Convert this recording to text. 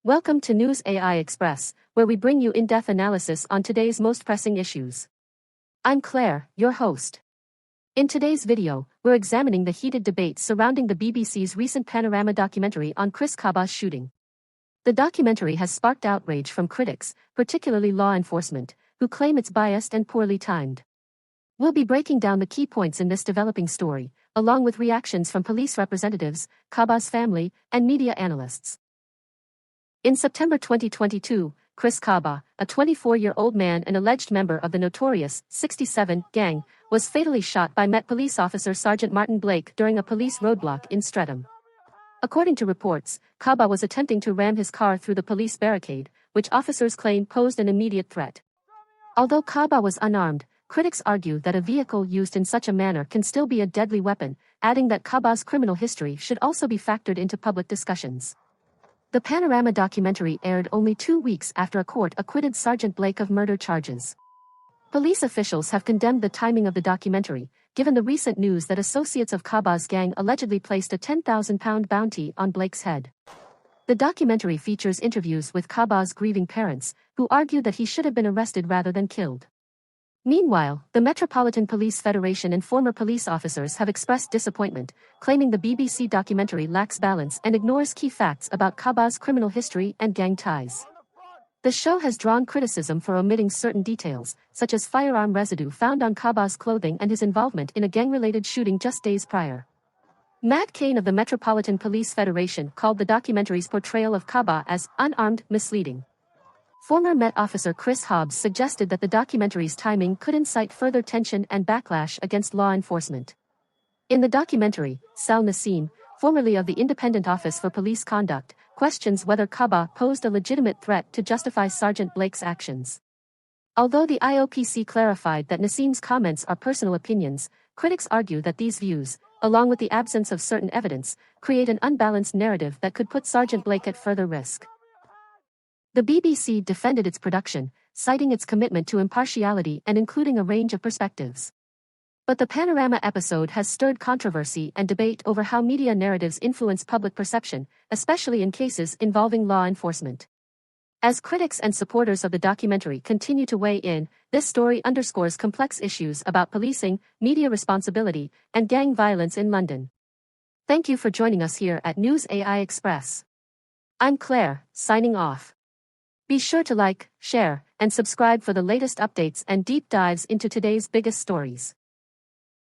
Welcome to News AI Express, where we bring you in-depth analysis on today's most pressing issues. I'm Claire, your host. In today's video, we're examining the heated debate surrounding the BBC's recent Panorama documentary on Chris Kaba's shooting. The documentary has sparked outrage from critics, particularly law enforcement, who claim it's biased and poorly timed. We'll be breaking down the key points in this developing story, along with reactions from police representatives, Kaba's family, and media analysts. In September 2022, Chris Kaba, a 24-year-old man and alleged member of the notorious 67 gang, was fatally shot by Met Police officer Sgt Martyn Blake during a police roadblock in Streatham. According to reports, Kaba was attempting to ram his car through the police barricade, which officers claim posed an immediate threat. Although Kaba was unarmed, critics argue that a vehicle used in such a manner can still be a deadly weapon, adding that Kaba's criminal history should also be factored into public discussions. The Panorama documentary aired only 2 weeks after a court acquitted Sgt Blake of murder charges. Police officials have condemned the timing of the documentary, given the recent news that associates of Kaba's gang allegedly placed a £10,000 bounty on Blake's head. The documentary features interviews with Kaba's grieving parents, who argue that he should have been arrested rather than killed. Meanwhile, the Metropolitan Police Federation and former police officers have expressed disappointment, claiming the BBC documentary lacks balance and ignores key facts about Kaba's criminal history and gang ties. The show has drawn criticism for omitting certain details, such as firearm residue found on Kaba's clothing and his involvement in a gang-related shooting just days prior. Matt Kane of the Metropolitan Police Federation called the documentary's portrayal of Kaba as unarmed misleading. Former Met officer Chris Hobbs suggested that the documentary's timing could incite further tension and backlash against law enforcement. In the documentary, Sal Nassim, formerly of the Independent Office for Police Conduct, questions whether Kaba posed a legitimate threat to justify Sgt Blake's actions. Although the IOPC clarified that Nassim's comments are personal opinions, critics argue that these views, along with the absence of certain evidence, create an unbalanced narrative that could put Sgt Blake at further risk. The BBC defended its production, citing its commitment to impartiality and including a range of perspectives. But the Panorama episode has stirred controversy and debate over how media narratives influence public perception, especially in cases involving law enforcement. As critics and supporters of the documentary continue to weigh in, this story underscores complex issues about policing, media responsibility, and gang violence in London. Thank you for joining us here at News AI Express. I'm Claire, signing off. Be sure to like, share, and subscribe for the latest updates and deep dives into today's biggest stories.